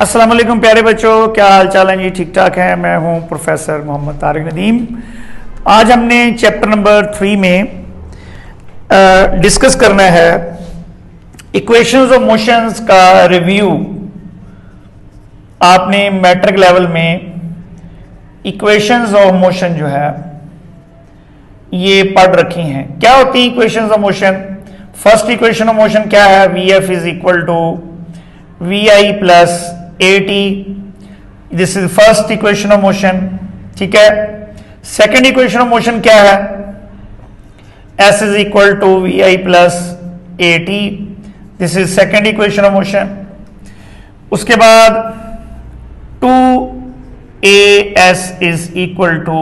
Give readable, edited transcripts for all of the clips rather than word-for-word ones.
अस्सलाम वालेकुम प्यारे बच्चों, क्या हाल चाल है जी? ठीक ठाक है। मैं हूं प्रोफेसर मोहम्मद तारिक नदीम। आज हमने चैप्टर नंबर 3 में डिस्कस करना है इक्वेशंस ऑफ मोशंस का रिव्यू। आपने मैट्रिक लेवल में इक्वेशंस ऑफ मोशन जो है ये पढ़ रखी हैं। क्या होती है equations of motion? First equation of motion क्या है? V F is equal to we I plus A t. This is first equation of motion, ठीक है। सेकेंड इक्वेशन ऑफ मोशन क्या है? S is equal to we I plus A t. This is second equation of motion. उसके बाद 2as is equal to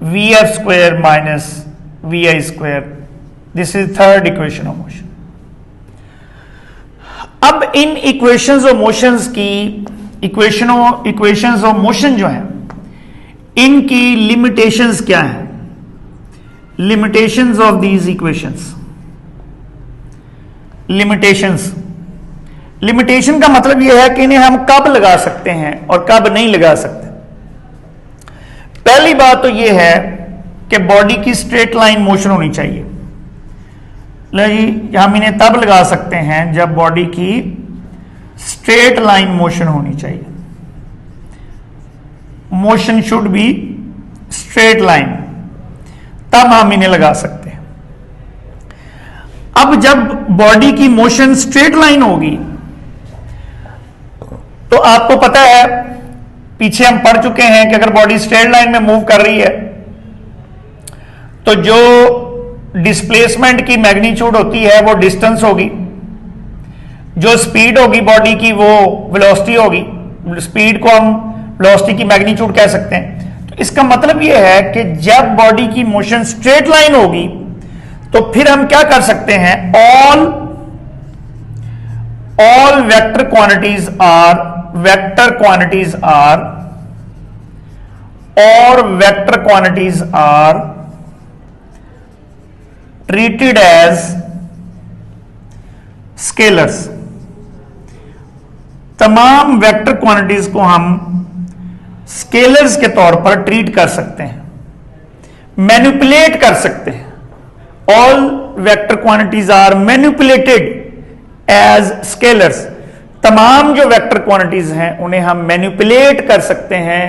v f square minus v i square. This is third equation of motion. अब इन equations of motions की equations of motion जो है इनकी limitations क्या है? Limitations of these equations. Limitation का मतलब यह है कि इन्हें हम कब लगा सकते हैं और कब नहीं लगा सकते। पहली बात तो यह है कि बॉडी की स्ट्रेट लाइन मोशन होनी चाहिए। जी, हम इन्हें तब लगा सकते हैं जब बॉडी की स्ट्रेट लाइन मोशन होनी चाहिए। Motion should be straight line, तब हम इन्हें लगा सकते हैं। अब जब बॉडी की मोशन स्ट्रेट लाइन होगी तो आपको पता है, पीछे हम पढ़ चुके हैं कि अगर बॉडी स्ट्रेट लाइन में मूव कर रही है तो जो डिस्प्लेसमेंट की मैग्नीट्यूड होती है वो डिस्टेंस होगी, जो स्पीड होगी बॉडी की वो वेलोसिटी होगी। स्पीड को हम वेलोसिटी की मैग्नीट्यूड कह सकते हैं। तो इसका मतलब यह है कि जब बॉडी की मोशन स्ट्रेट लाइन होगी तो फिर हम क्या कर सकते हैं? All vector quantities are treated as scalars. तमाम वेक्टर क्वांटिटीज को हम स्केलर्स के तौर पर ट्रीट कर सकते हैं, मैनिपुलेट कर सकते हैं। All vector quantities are manipulated as scalars. तमाम जो वेक्टर क्वांटिटीज हैं उन्हें हम मैनिपुलेट कर सकते हैं,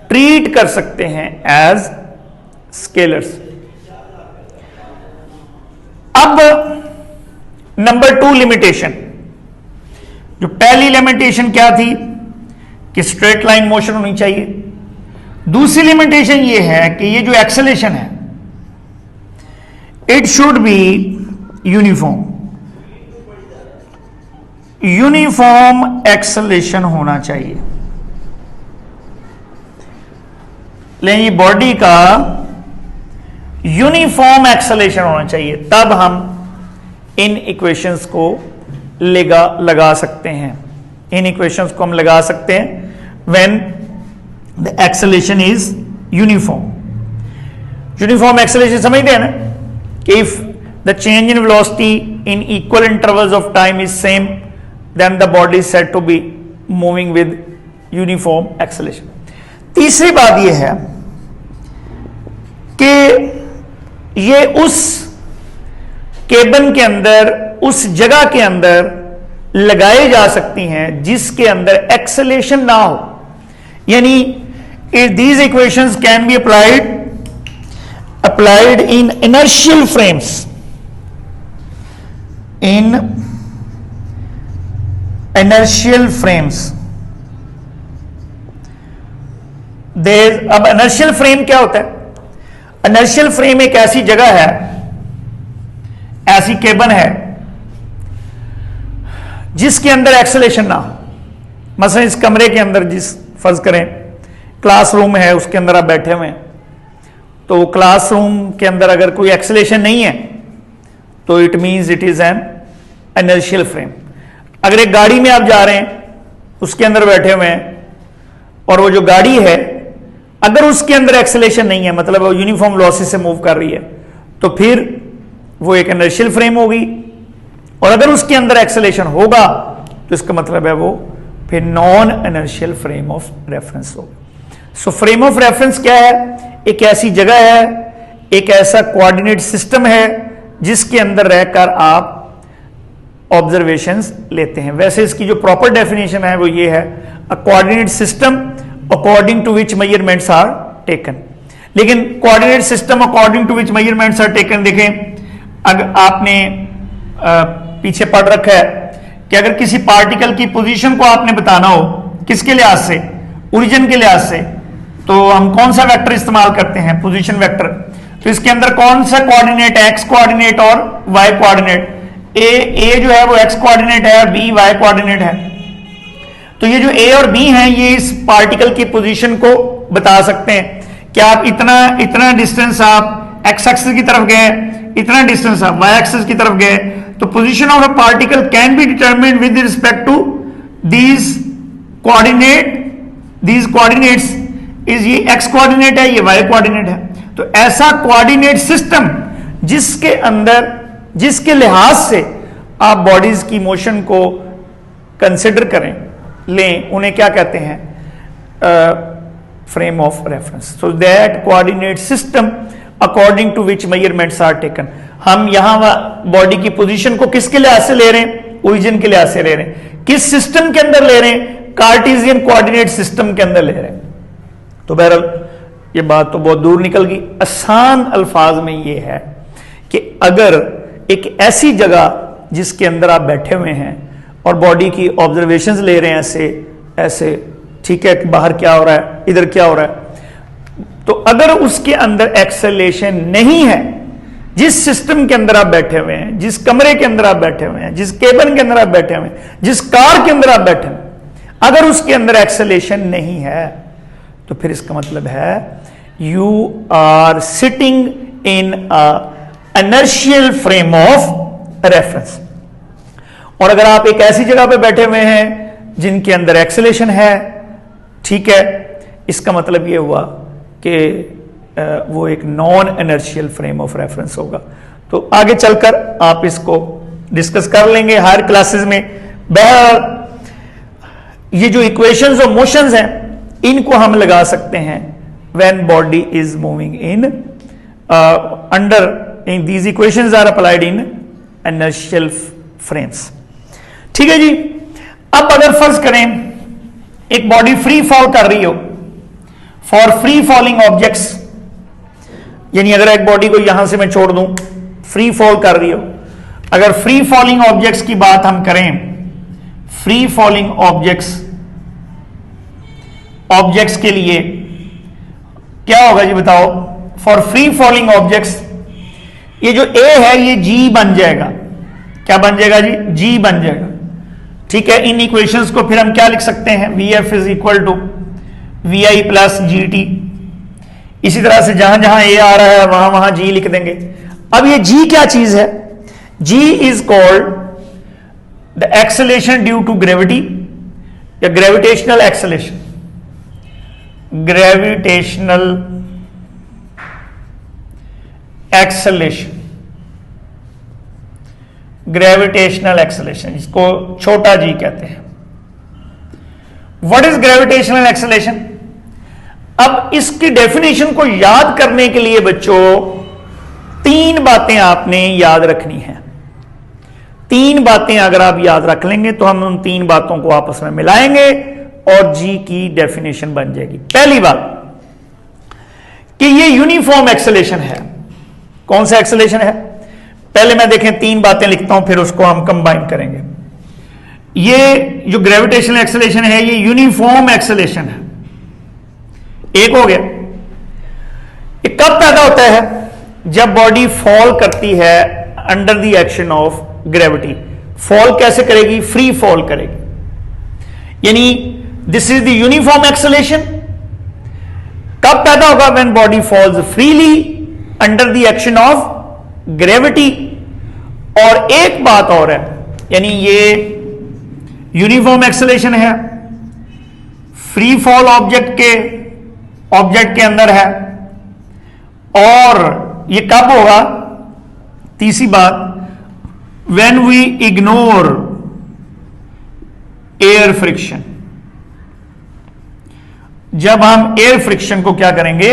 ट्रीट कर सकते हैं एज स्केलर्स। अब नंबर 2 लिमिटेशन। जो पहली लिमिटेशन क्या थी कि स्ट्रेट लाइन मोशन होनी चाहिए। दूसरी लिमिटेशन ये है कि ये जो एक्सेलेरेशन है it should be uniform. Uniform acceleration होना चाहिए। लेकिन ये बॉडी का यूनिफॉर्म एक्सेलेरेशन होना चाहिए, तब हम इन इक्वेशंस को लगा सकते हैं। इन इक्वेशंस को हम लगा सकते हैं when the acceleration is uniform. Uniform acceleration समझते हैं ना कि if the change in velocity in equal intervals of time is same then the body is said to be moving with uniform acceleration. तीसरी बात यह है कि ये उस केबन के अंदर, उस जगह के अंदर लगाए जा सकती हैं जिसके अंदर एक्सेलेरेशन ना हो। यानी these equations can be applied in inertial frames. In inertial frames अब इनर्शियल फ्रेम क्या होता है? इनर्शियल फ्रेम एक ऐसी जगह है, ऐसी केबन है जिसके अंदर एक्सेलेरेशन ना हो। मसलन इस कमरे के अंदर, जिस फर्ज करें क्लासरूम है, उसके अंदर आप बैठे हुए हैं, तो क्लासरूम के अंदर अगर कोई एक्सेलेरेशन नहीं है तो it means it is an inertial frame. अगर एक गाड़ी में आप जा रहे हैं, उसके अंदर बैठे हुए हैं, और वो जो गाड़ी है अगर उसके अंदर एक्सेलेरेशन नहीं है, मतलब वो यूनिफॉर्म वेलोसिटी से मूव कर रही है, तो फिर वो एक इनर्शियल फ्रेम होगी। और अगर उसके अंदर एक्सेलेरेशन होगा तो इसका मतलब है वो फिर non inertial frame of reference होगा। सो फ्रेम ऑफ रेफरेंस क्या है? एक ऐसी जगह है, एक ऐसा कोऑर्डिनेट सिस्टम है जिसके अंदर रहकर आप ऑब्जर्वेशंस लेते हैं। वैसे इसकी जो प्रॉपर डेफिनेशन है वो ये है, a coordinate system according to which measurements are taken. लेकिन coordinate system according to which measurements are taken, देखें अगर आपने पीछे पढ़ रखा है कि अगर किसी पार्टिकल की पोजीशन को आपने बताना हो, किसके लिहाज से? ओरिजिन के लिहाज से, तो हम कौन सा वेक्टर इस्तेमाल करते हैं? Position vector. तो इसके अंदर कौन सा कोऑर्डिनेट है? एक्स कोऑर्डिनेट और वाई कोऑर्डिनेट। ए जो है वो एक्स कोऑर्डिनेट है और बी वाई कोऑर्डिनेट है। तो ये जो ए और बी हैं ये इस पार्टिकल की पोजीशन को बता सकते हैं कि आप इतना डिस्टेंस आप एक्स एक्सिस की तरफ गए, इतना डिस्टेंस आप वाई एक्सिस की तरफ गए, तो position of a particle can be determined with respect to these coordinates is, ये एक्स कोऑर्डिनेट है, ये वाई कोऑर्डिनेट है। तो ऐसा कोऑर्डिनेट सिस्टम जिसके लिहाज से आप बॉडीज की मोशन को कंसिडर करें, लें, उन्हें क्या कहते हैं? Frame of reference. So that coordinate system according to which measurements are taken. हम यहां बॉडी की पोजीशन को किसके लिहाज से ले रहे हैं? ओरिजिन के लिहाज से ले रहे हैं। किस सिस्टम के अंदर ले रहे हैं? कार्टेशियन कोऑर्डिनेट सिस्टम के अंदर ले रहे हैं। तो बहरहाल ये बात तो बहुत दूर निकल गई। आसान अल्फाज में ये है कि अगर एक ऐसी जगह जिसके अंदर आप बैठे हुए हैं और बॉडी की ऑब्जर्वेशंस ले रहे हैं ऐसे, ठीक है, कि बाहर क्या हो रहा है, इधर क्या हो रहा है, तो अगर उसके अंदर एक्सेलेरेशन नहीं है, जिस सिस्टम के अंदर आप बैठे हुए हैं, जिस कमरे के अंदर आप बैठे हुए हैं, जिस केबिन के अंदर आप बैठे हुए हैं, जिस कार के अंदर आप बैठे हैं, अगर उसके अंदर एक्सेलेरेशन नहीं है तो फिर इसका मतलब है you are sitting in a inertial frame of reference. और अगर आप एक ऐसी जगह पे बैठे हुए हैं जिनके अंदर एक्सेलेरेशन है, ठीक है, इसका मतलब यह हुआ कि वो एक non inertial frame of reference होगा। तो आगे चलकर आप इसको डिस्कस कर लेंगे हायर क्लासेस में। बहरहाल ये जो इक्वेशंस और मोशंस हैं इनको हम लगा सकते हैं when body is moving in under in these equations are applied in inertial frames. ठीक है जी। अब अगर फर्ज करें एक बॉडी फ्री फॉल कर रही हो, फॉर फ्री फॉलिंग ऑब्जेक्ट्स, यानी अगर एक बॉडी को यहां से मैं छोड़ दूं, फ्री फॉल कर रही हो, अगर फ्री फॉलिंग ऑब्जेक्ट्स की बात हम करें, फ्री फॉलिंग ऑब्जेक्ट्स के लिए क्या होगा जी बताओ? फॉर फ्री फॉलिंग ऑब्जेक्ट्स ये जो ए है ये जी बन जाएगा। क्या बन जाएगा जी? जी बन जाएगा। ठीक है। इन इक्वेशंस को फिर हम क्या लिख सकते हैं? V F is equal to we I plus g t. इसी तरह से जहां जहां ए आ रहा है वहां वहां जी लिख देंगे। अब ये जी क्या चीज है? जी is called the acceleration due to gravity या gravitational acceleration. Gravitational acceleration, gravitational acceleration, इसको छोटा जी कहते हैं। What is gravitational acceleration? अब इसकी डेफिनेशन को याद करने के लिए बच्चों तीन बातें आपने याद रखनी है। तीन बातें अगर आप याद रख लेंगे तो हम उन तीन बातों को आपस में मिलाएंगे और जी की डेफिनेशन बन जाएगी। पहली बात कि ये यूनिफॉर्म एक्सेलेरेशन है। कौन सा एक्सेलेरेशन है? पहले मैं देखें तीन बातें लिखता हूं फिर उसको हम कंबाइन करेंगे। ये जो ग्रेविटेशनल एक्सेलेरेशन है ये यूनिफॉर्म एक्सेलेरेशन है। एक हो गया। ये कब पैदा होता है? जब बॉडी फॉल करती है under the action of gravity. Fall कैसे करेगी? फ्री फॉल करेगी। यानी this is the uniform acceleration. कब पैदा होगा? When body falls freely under the action of gravity. और एक बात और है, यानी ये यूनिफॉर्म एक्सेलेरेशन है, फ्री फॉल ऑब्जेक्ट के अंदर है। और ये कब होगा? तीसरी बात, when we ignore air friction. जब हम एयर फ्रिक्शन को क्या करेंगे,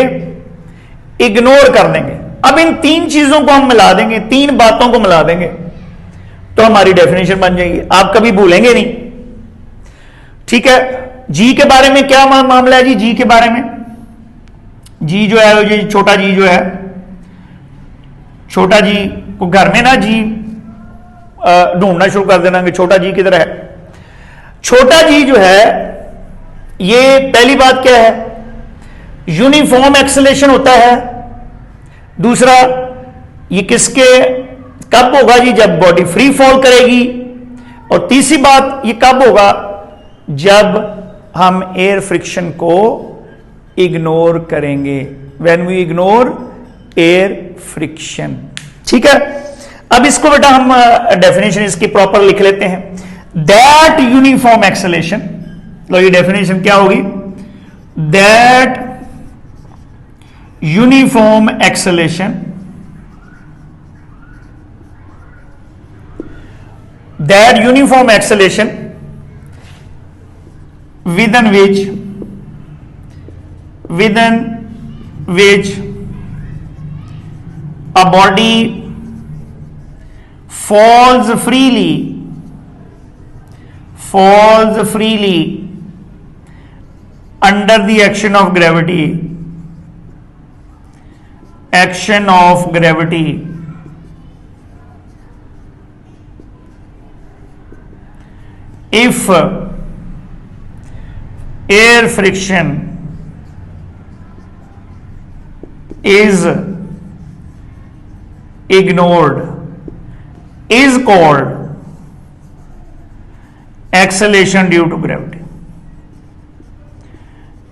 इग्नोर कर देंगे। अब इन तीन चीजों को हम मिला देंगे, तीन बातों को मिला देंगे, तो हमारी डेफिनेशन बन जाएगी, आप कभी भूलेंगे नहीं। ठीक है, जी के बारे में क्या मामला है जी? जी के बारे में, जी जो है, जी छोटा जी जो है, छोटा जी को घर में ना जी ढूंढना शुरू कर देना कि छोटा जी किधर है। छोटा जी जो है, ये पहली बात क्या है, यूनिफॉर्म एक्सेलेरेशन होता है। दूसरा, ये किसके कब होगा जी? जब बॉडी फ्री फॉल करेगी। और तीसरी बात, ये कब होगा? जब हम एयर फ्रिक्शन को इग्नोर करेंगे, when we ignore air friction. ठीक है, अब इसको बेटा हम डेफिनेशन इसकी प्रॉपर लिख लेते हैं। दैट यूनिफॉर्म एक्सेलेरेशन, लो ये डेफिनेशन क्या होगी? That uniform acceleration, that uniform acceleration within which a body falls freely under the action of gravity, if air friction is ignored, is called acceleration due to gravity.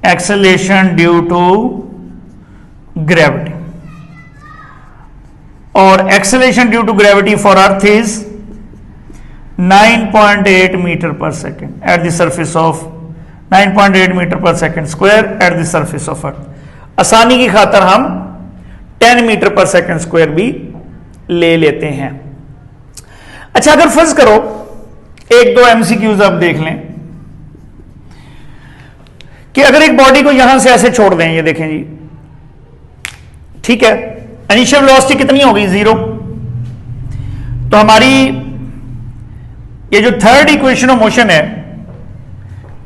Acceleration due to gravity. और acceleration due to gravity for Earth is 9.8 meter per second at the surface of 9.8 metre per second square at the surface of earth. आसानी की खातर हम 10 metre per second square भी ले लेते हैं। अच्छा, अगर फर्ज करो एक दो एमसीक्यूज आप देख लें कि अगर एक बॉडी को यहां से ऐसे छोड़ दें, ये देखें जी, ठीक है, इनिशियल वेलोसिटी कितनी होगी? 0। तो हमारी ये जो थर्ड इक्वेशन ऑफ मोशन है,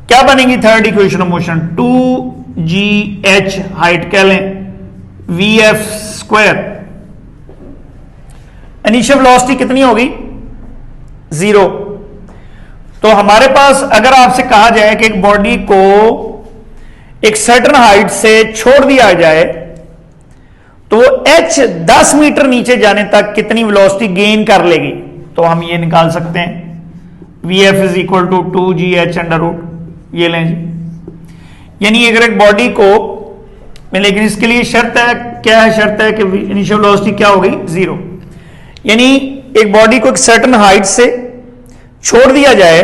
क्या बनेगी third equation of motion? 2gh height कह लें, vf स्क्वायर, इनिशियल वेलोसिटी कितनी होगी? 0। तो हमारे पास अगर आपसे कहा जाए कि एक बॉडी को एक सर्टेन हाइट से छोड़ दिया जाए तो वो h 10 मीटर नीचे जाने तक कितनी वेलोसिटी गेन कर लेगी, तो हम ये निकाल सकते हैं, vf is equal to 2gh under root, ये लें जी। यानी अगर एक बॉडी को, लेकिन इसके लिए शर्त है, क्या है शर्त? है कि इनिशियल वेलोसिटी क्या होगी? 0। यानी एक बॉडी को एक सर्टेन हाइट से छोड़ दिया जाए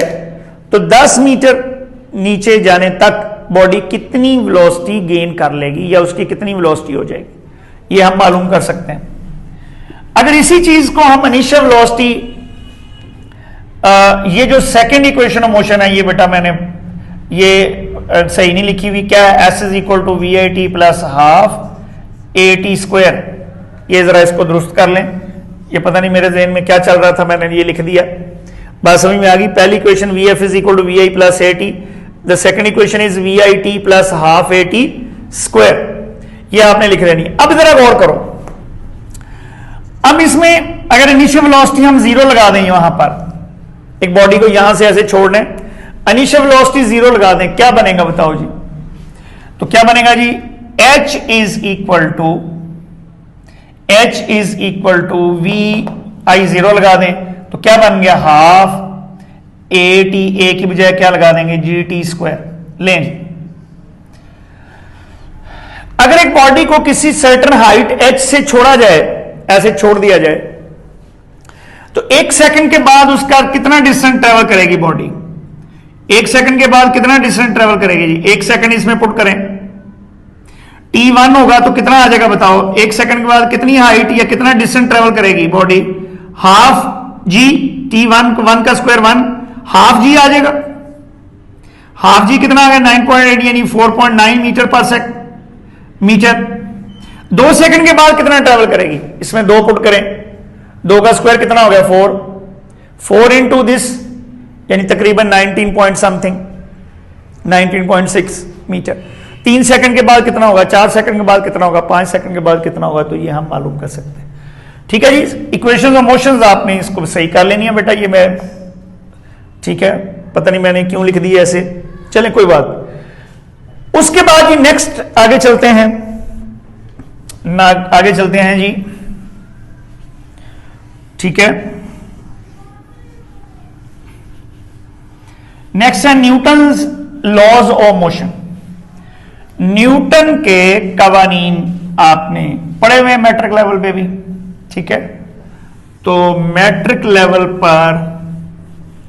तो 10 मीटर नीचे जाने तक बॉडी कितनी वेलोसिटी गेन कर लेगी या उसकी कितनी वेलोसिटी हो जाएगी, ये हम मालूम कर सकते हैं। अगर इसी चीज को हम इनिशियल वेलोसिटी, ये जो सेकेंड इक्वेशन ऑफ मोशन है, ये बेटा मैंने ये सही नहीं लिखी हुई, क्या है? S is equal to we I T plus half A T square. ये जरा इसको दुरुस्त कर लें, ये पता नहीं मेरे जहन में क्या चल रहा था, मैंने ये लिख दिया, बात समझ में आ गई। पहली equation V F is equal to we I plus A T, the second equation is V I T plus half A T square, ये आपने लिख लेनी है। अब जरा गौर करो, अब इसमें अगर इनिशियल वेलोसिटी हम 0 लगा दें, वहां पर एक बॉडी को यहां से ऐसे छोड़ दें, इनिशियल वेलोसिटी 0 लगा दें, क्या बनेगा बताओ जी? तो क्या बनेगा जी? h is equal to we i 0 लगा दें तो क्या बन गया? हाफ ए टी, ए की बजाय क्या लगा देंगे? G T square. लें, अगर एक बॉडी को किसी सर्टेन हाइट h से छोड़ा जाए, ऐसे छोड़ दिया जाए, तो 1 सेकंड के बाद उसका कितना डिस्टेंस ट्रेवल करेगी बॉडी? 1 सेकंड के बाद कितना डिस्टेंस ट्रेवल करेगी जी? 1 सेकंड इसमें पुट करें, t1 होगा तो कितना आ जाएगा बताओ? 1 सेकंड के बाद कितनी हाइट या कितना डिस्टेंस ट्रेवल करेगी बॉडी? हाफ जी, t1 1 का स्क्वायर 1, हाफ जी आ जाएगा। हाफ जी कितना आ गया 9.8 यानी 4.9 मीटर पर मीटर। 2 सेकंड के बाद कितना ट्रेवल करेगी, इसमें 2 पुट करें, 2 का स्क्वायर कितना हो गया 4 इंटू दिस यानी तकरीबन 19 पॉइंट समथिंग 19.6 मीटर। 3 सेकंड के बाद कितना होगा, 4 सेकंड के बाद कितना होगा, 5 सेकंड के बाद कितना होगा, तो ये हम मालूम कर सकते हैं। ठीक है जी, इक्वेशंस ऑफ मोशंस आपने इसको सही कर लेनी है बेटा, ये मैं ठीक है, पता नहीं मैंने क्यों लिख दी ऐसे, चलें कोई बात। उसके बाद ये नेक्स्ट आगे चलते हैं आगे चलते हैं जी, ठीक है। नेक्स्ट है Newton's laws of motion. Newton के कवानीन आपने पढ़े हुए मैट्रिक लेवल पे भी, ठीक है। तो मैट्रिक लेवल पर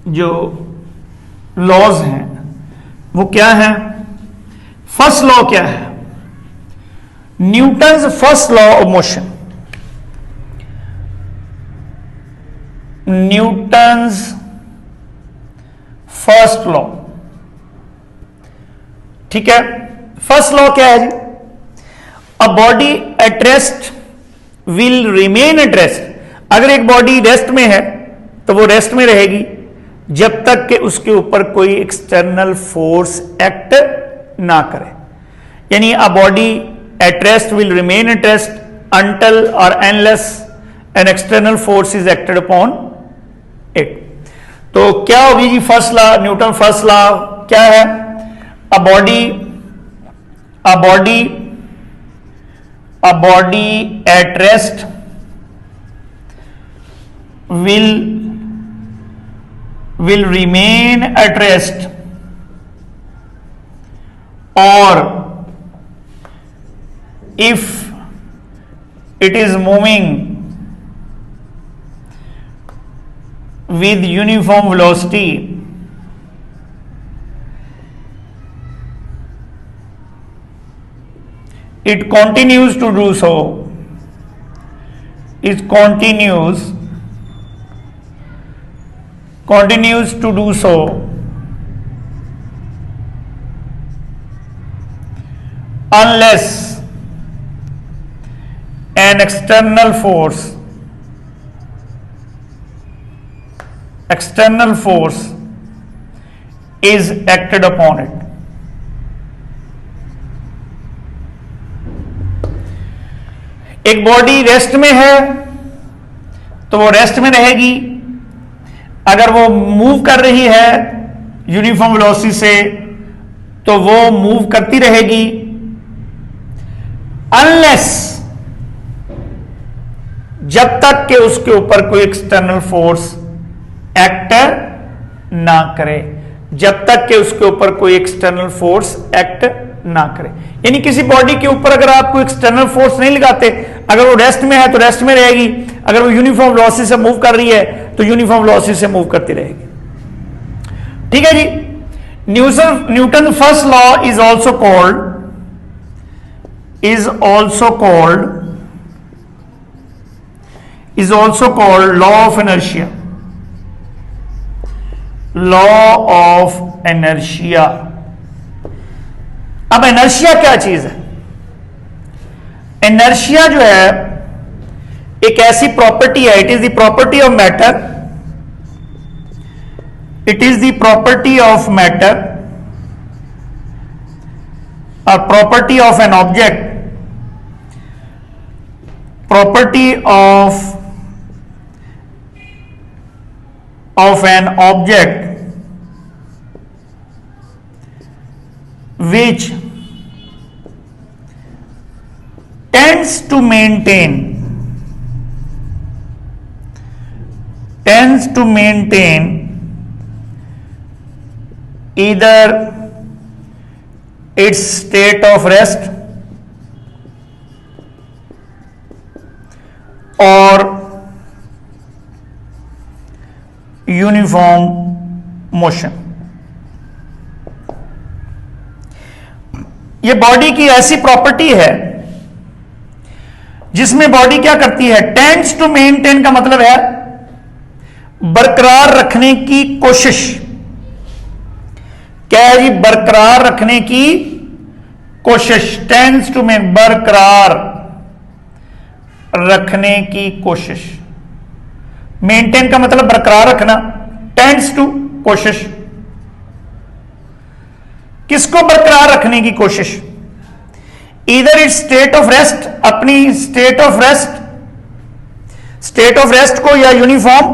जो लॉज हैं वो क्या है, फर्स्ट लॉ क्या है, Newton's first law of motion, Newton's first law, ठीक है। फर्स्ट लॉ क्या है जी, a body at rest will remain at rest. अगर एक बॉडी रेस्ट में है तो वो रेस्ट में रहेगी जब तक कि उसके ऊपर कोई एक्सटर्नल फोर्स एक्ट ना करे, यानी a body at rest will remain at rest until और unless an external force is acted upon it. तो क्या होगी जी first law, Newton first law क्या है, a body at rest will remain at rest or if it is moving with uniform velocity it continues to do so, it continues to do so unless an external force is acted upon it। एक body rest में है तो वो rest में रहेगी, अगर वो move कर रही है यूनिफॉर्म वेलोसिटी से तो वो मूव करती रहेगी अनलेस, जब तक कि उसके ऊपर कोई एक्सटर्नल फोर्स एक्ट ना करे, जब तक कि उसके ऊपर कोई एक्सटर्नल फोर्स एक्ट ना करे। यानी किसी बॉडी के ऊपर अगर आप कोई एक्सटर्नल फोर्स नहीं लगाते, अगर वो रेस्ट में है तो रेस्ट में रहेगी, अगर वो यूनिफॉर्म वेलोसिटी से मूव कर रही है तो यूनिफॉर्म वेलोसिटी से मूव करती रहेगी। ठीक है जी। Newton first law is also called law of inertia, law of inertia. अब इनर्शिया क्या चीज है, इनर्शिया जो है एक ऐसी प्रॉपर्टी है, it is the property of matter, it is the property of matter, और property of an object, property of an object which tends to maintain either its state of rest or uniform motion। ये body की ऐसी property है जिसमें body क्या करती है, tends to maintain का मतलब है बरकरार रखने की कोशिश, क्या है जी? बरकरार रखने की कोशिश। टेंड्स टू मेन, बरकरार रखने की कोशिश। मेंटेन का मतलब बरकरार रखना, टेंड्स टू कोशिश। किसको बरकरार रखने की कोशिश? इधर इट स्टेट ऑफ रेस्ट, अपनी स्टेट ऑफ रेस्ट को या यूनिफॉर्म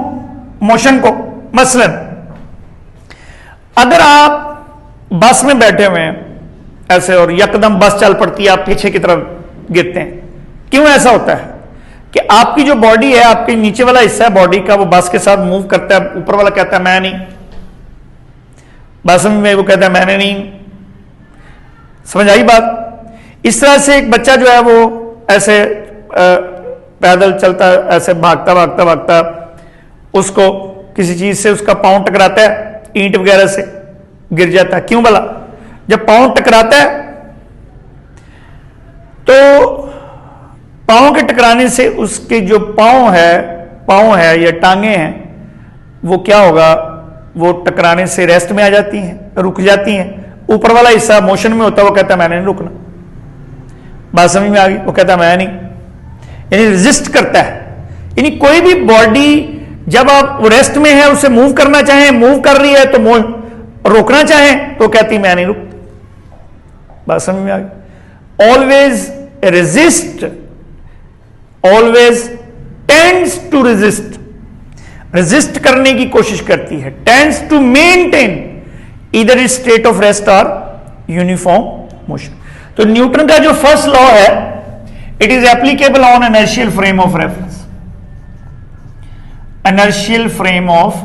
मोशन को। मसलन अगर आप बस में बैठे हुए हैं ऐसे और यकदम बस चल पड़ती है, आप पीछे की तरफ गिरते हैं। क्यों ऐसा होता है? कि आपकी जो बॉडी है, आपके नीचे वाला हिस्सा है बॉडी का, वो बस के साथ मूव करता है, ऊपर वाला कहता है मैं नहीं, बस में वो कहता है मैंने नहीं। समझ आई बात? इस तरह से एक बच्चा जो है वो ऐसे पैदल चलता, ऐसे भागता भागता भागता, उसको किसी चीज से उसका पांव टकराता है, ईंट वगैरह से गिर जाता है। क्यों भला? जब पांव टकराता है तो पांव के टकराने से उसके जो पांव है या टांगे हैं, वो क्या होगा? वो टकराने से रेस्ट में आ जाती हैं, रुक जाती हैं। ऊपर वाला हिस्सा मोशन में होता है, वो कहता है मैंने नहीं रुकना। बात समझ में आ गई? वो कहता है मैं नहीं, यानी रेजिस्ट करता है। यानी कोई भी बॉडी जब आप रेस्ट में है, उसे मूव करना चाहें, मूव कर रही है, तो रोकना चाहें तो कहती मैं नहीं रुकती। बात समझ में आ गई? Always resist, always tends to resist, resist करने की कोशिश करती है। Tends to maintain either is state of rest और यूनिफॉर्म मोशन। तो न्यूटन का जो फर्स्ट लॉ है, it is applicable on inertial frame of reference. Inertial frame of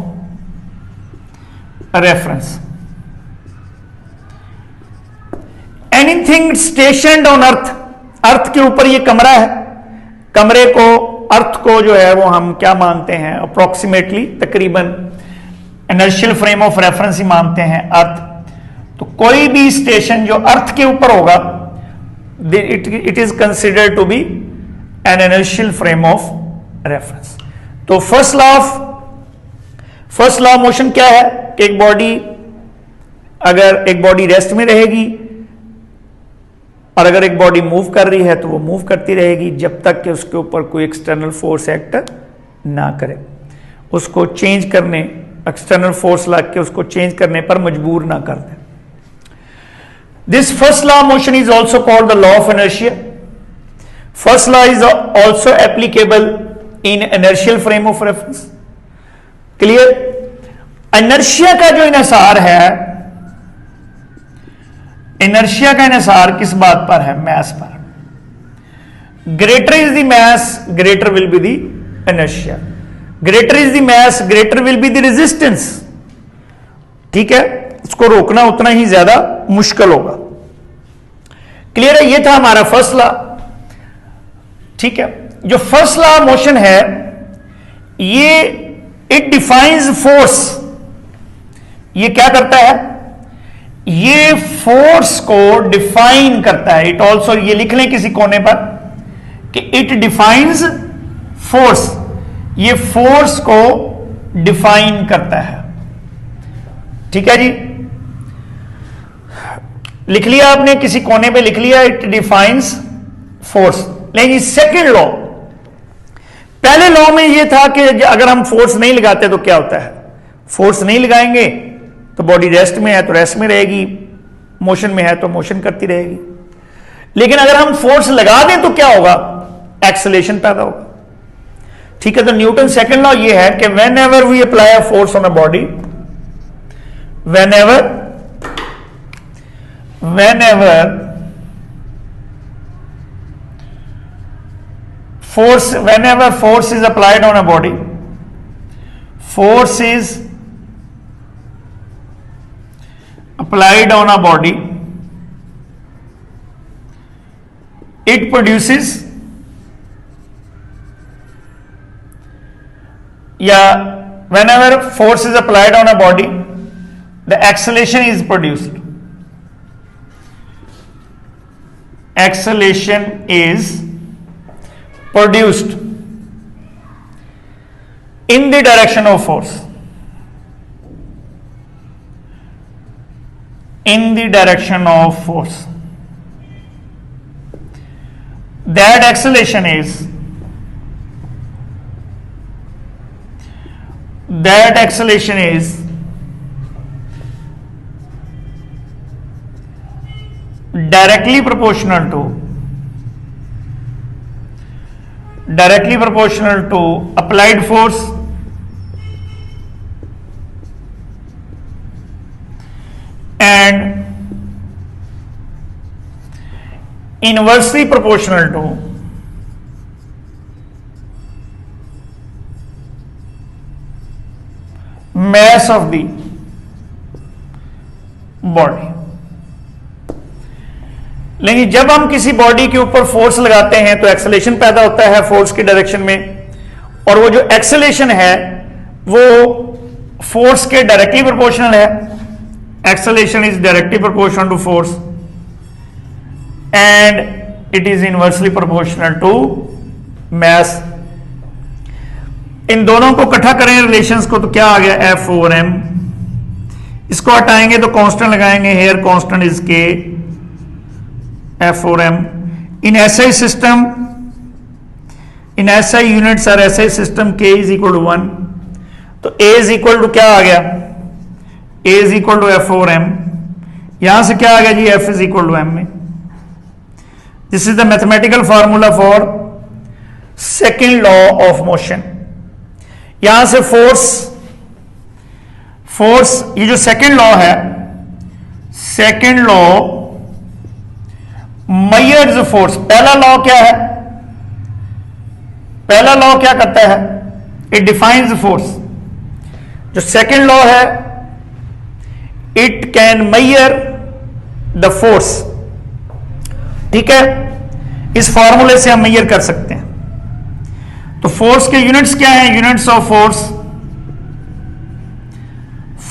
reference, anything stationed on earth, earth के ऊपर ये कमरा है, कमरे को, अर्थ को जो है वो हम क्या मानते हैं? अप्रोक्सीमेटली, तकरीबन इनर्शियल फ्रेम ऑफ रेफरेंस ही मानते हैं अर्थ। तो कोई भी स्टेशन जो अर्थ के ऊपर होगा, it is considered to be an inertial frame of reference. तो फर्स्ट लॉ ऑफ मोशन क्या है? कि अगर एक बॉडी रेस्ट में रहेगी और अगर एक बॉडी मूव कर रही है तो वो मूव करती रहेगी जब तक कि उसके ऊपर कोई एक्सटर्नल फोर्स एक्ट ना करे, उसको चेंज करने, एक्सटर्नल फोर्स लग के उसको चेंज करने पर मजबूर ना कर दे। This first law of motion is also called the law of inertia. First law is also applicable in inertial frame of reference. Clear? Inertia का जो इनसार है, इनर्शिया का इनसार किस बात पर है? मैस पर। Greater is the mass, greater will be the inertia. Greater is the mass, greater will be the resistance. ठीक है? उसको रोकना उतना ही ज्यादा मुश्किल होगा। क्लियर है? ये था हमारा फर्स्ट लॉ। ठीक है? जो फर्स्ट लॉ ऑफ मोशन है, ये इट डिफाइंस फोर्स। ये क्या करता है? ये फोर्स को डिफाइन करता है। इट ऑल्सो, ये लिख लें किसी कोने पर कि इट डिफाइंस फोर्स। ये फोर्स को डिफाइन करता है। ठीक है जी? लिख लिया आपने, किसी कोने पे लिख लिया, इट डिफाइंस फोर्स। लेकिन सेकेंड लॉ, पहले लॉ में यह था कि अगर हम फोर्स नहीं लगाते तो क्या होता है? फोर्स नहीं लगाएंगे तो बॉडी रेस्ट में है तो रेस्ट में रहेगी, मोशन में है तो मोशन करती रहेगी। लेकिन अगर हम फोर्स लगा दें तो क्या होगा? एक्सेलेरेशन पैदा होगा। ठीक है? तो न्यूटन सेकंड लॉ ये है कि whenever we apply a force on a body, whenever force is applied on a body, force is applied on a body, it produces, whenever force is applied on a body, the acceleration is produced. Acceleration is produced in the direction of force. in the direction of force. That acceleration is directly proportional to applied force and inversely proportional to mass of the body. लेकिन जब हम किसी body के ऊपर force लगाते हैं तो acceleration पैदा होता है फोर्स की डायरेक्शन में, और वो जो एक्सेलेरेशन है वो फोर्स के डायरेक्टली प्रोपोर्शनल है। Acceleration is directly proportional to force and it is inversely proportional to mass. इन दोनों को इकट्ठा करें रिलेशंस को तो क्या आ गया, F/m। इसको हटाएंगे तो कांस्टेंट लगाएंगे, hair constant is K F/m। In SI system, in SI units और SI system K is equal to 1, तो A इज इक्वल टू क्या आ गया, A is equal to F/m। यहां से क्या आ गया जी, F is equal to m में। This is the mathematical formula for second law of motion. यहां से फोर्स ये जो सेकेंड लॉ है, सेकेंड लॉ मेजर्स फोर्स। पहला लॉ क्या है, पहला लॉ क्या करता है, इट डिफाइंस फोर्स। जो सेकेंड लॉ है, it can measure the force. ठीक है, इस फॉर्मूले से हम मेजर कर सकते हैं। तो फोर्स के यूनिट्स क्या हैं, यूनिट्स ऑफ फोर्स,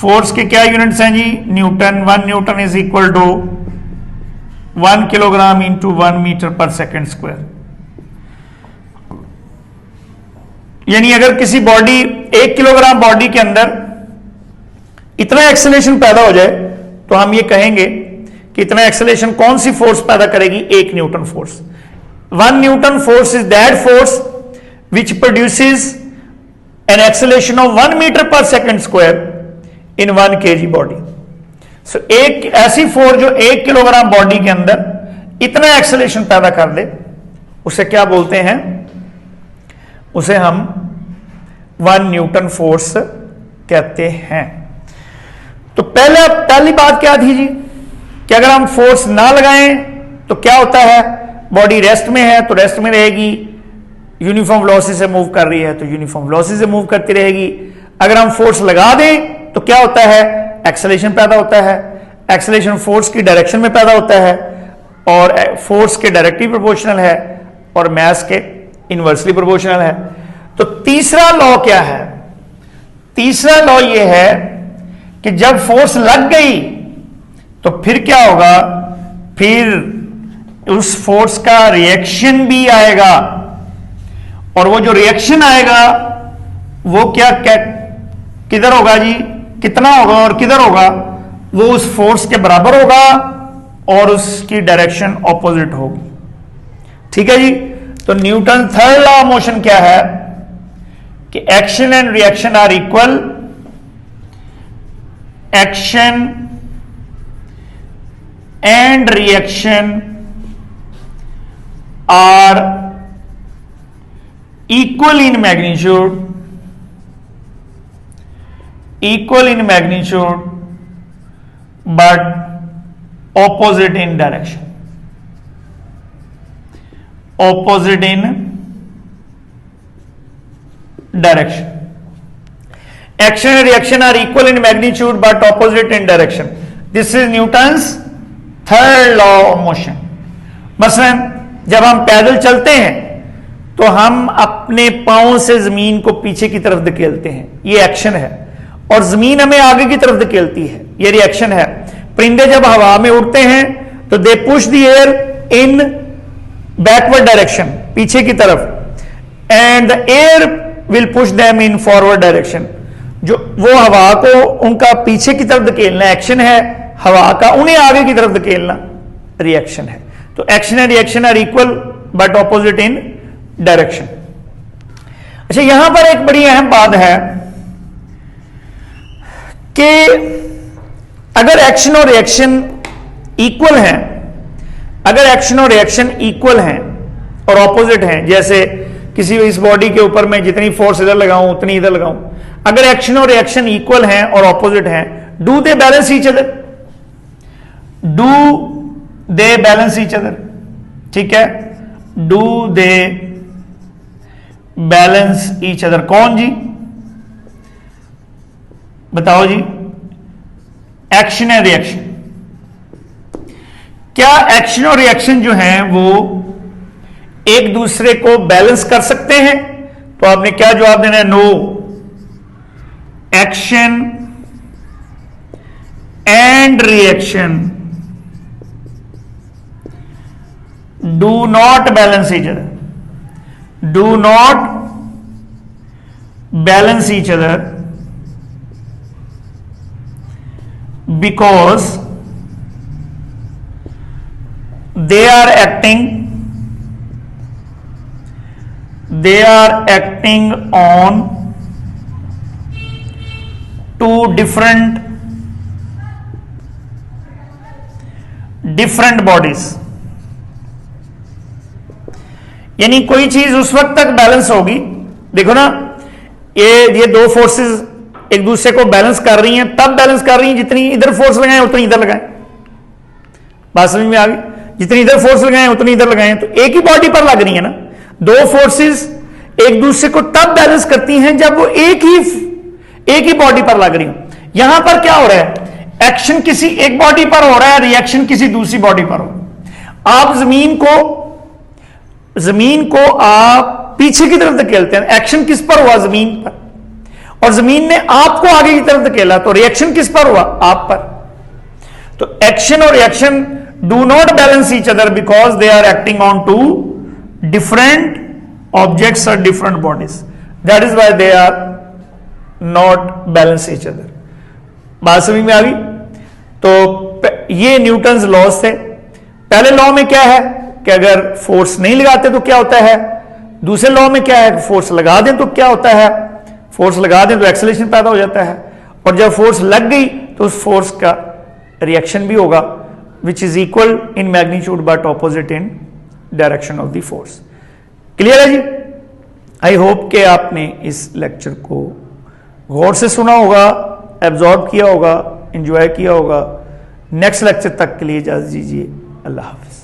फोर्स के क्या यूनिट्स हैं जी, newton. 1 newton is equal to 1 kilogram into 1 metre per second square. यानी अगर किसी बॉडी 1 किलोग्राम बॉडी के अंदर इतना एक्सेलरेशन पैदा हो जाए तो हम ये कहेंगे कि इतना एक्सेलरेशन कौन सी फोर्स पैदा करेगी, 1 Newton force. 1 Newton force is that force which produces an acceleration of 1 meter per second square in 1 kg body. So एक ऐसी फोर्स जो 1 किलोग्राम बॉडी के अंदर इतना एक्सेलरेशन पैदा कर दे, उसे क्या बोलते हैं, उसे हम 1 न्यूटन फोर्स कहते हैं। तो पहली बात क्या थी जी, कि अगर हम फोर्स ना लगाएं तो क्या होता है, बॉडी रेस्ट में है तो रेस्ट में रहेगी, यूनिफॉर्म वेलोसिटी से मूव कर रही है तो यूनिफॉर्म वेलोसिटी से मूव करती रहेगी। अगर हम फोर्स लगा दें तो क्या होता है, एक्सेलरेशन पैदा होता है। एक्सेलरेशन फोर्स की डायरेक्शन में पैदा होता है और फोर्स के डायरेक्टली प्रोपोर्शनल है और मास के इनवर्सली प्रोपोर्शनल है। तो तीसरा लॉ क्या है, तीसरा लॉ यह है कि जब फोर्स लग गई तो फिर क्या होगा, फिर उस फोर्स का रिएक्शन भी आएगा, और वो जो रिएक्शन आएगा वो क्या किधर होगा जी, कितना होगा और किधर होगा, वो उस फोर्स के बराबर होगा और उसकी डायरेक्शन ऑपोजिट होगी। ठीक है जी। तो Newton third law of motion क्या है कि action and reaction are equal, action and reaction are equal in magnitude but opposite in direction, opposite in direction। action and reaction are equal in magnitude but opposite in direction। this is Newton's third law of motion। मसलन जब हम पैदल चलते हैं तो हम अपने पांव से जमीन को पीछे की तरफ धकेलते हैं, ये एक्शन है, और जमीन हमें आगे की तरफ धकेलती है, ये रिएक्शन है। परिंदे जब हवा में उड़ते हैं तो they push the air in backward direction, पीछे की तरफ, and the air will push them in forward direction. जो वो हवा को उनका पीछे की तरफ धकेलना एक्शन है, हवा का, उन्हें आगे की तरफ धकेलना रिएक्शन है। तो action and reaction are equal but opposite in direction. अच्छा, यहां पर एक बड़ी अहम बात है कि अगर एक्शन और रिएक्शन इक्वल हैं, अगर एक्शन और रिएक्शन इक्वल हैं और ऑपोजिट हैं, जैसे किसी इस बॉडी के ऊपर मैं जितनी फोर्स इधर लगाऊं उतनी इधर लगाऊं, अगर एक्शन और रिएक्शन इक्वल हैं और ऑपोजिट हैं, do they balance each other? Do they balance each other? ठीक है, do they balance each other? कौन जी बताओ जी? Action and reaction. क्या एक्शन और रिएक्शन जो हैं वो एक दूसरे को बैलेंस कर सकते हैं? तो आपने क्या जवाब देना है? No, action and reaction do not balance each other, do not balance each other because they are acting on two different bodies। यानी कोई चीज उस वक्त तक बैलेंस होगी, देखो ना, ये दो फोर्सेस एक दूसरे को बैलेंस कर रही हैं, तब बैलेंस कर रही हैं जितनी इधर फोर्स लगाएं उतनी इधर लगाएं। बात समझ में आ गई? जितनी इधर फोर्स लगाएं उतनी इधर लगाएं, तो एक ही बॉडी पर लग रही है ना। दो फोर्सेस एक दूसरे को तब बैलेंस करती हैं जब वो एक ही बॉडी पर लग रही हो। यहां पर क्या हो रहा है? एक्शन किसी एक बॉडी पर हो रहा है, रिएक्शन किसी दूसरी बॉडी पर हो। आप जमीन को आप पीछे की तरफ धकेलते हैं, एक्शन किस पर हुआ? जमीन पर, और जमीन ने आपको आगे की तरफ धकेला, तो रिएक्शन किस पर हुआ? आप पर। तो एक्शन और reaction do not balance each other because they are acting on two different objects और different bodies, that is why they are not balance each other. बात समझ में आ गई? तो ये न्यूटन्स लॉज थे। पहले लॉ में क्या है कि अगर फोर्स नहीं लगाते तो क्या होता है? दूसरे लॉ में क्या है? फोर्स लगा दें तो क्या होता है? फोर्स लगा दें तो एक्सेलरेशन पैदा हो जाता है, और जब फोर्स लग गई तो उस फोर्स का रिएक्शन भी होगा, which is equal in magnitude but opposite in direction of the force. Clear है जी? आई होप कि आपने इस लेक्चर को गौर से सुना होगा, एब्जॉर्ब किया होगा, एंजॉय किया होगा। नेक्स्ट लेक्चर तक के लिए इजाजत दीजिए। अल्लाह हाफिज।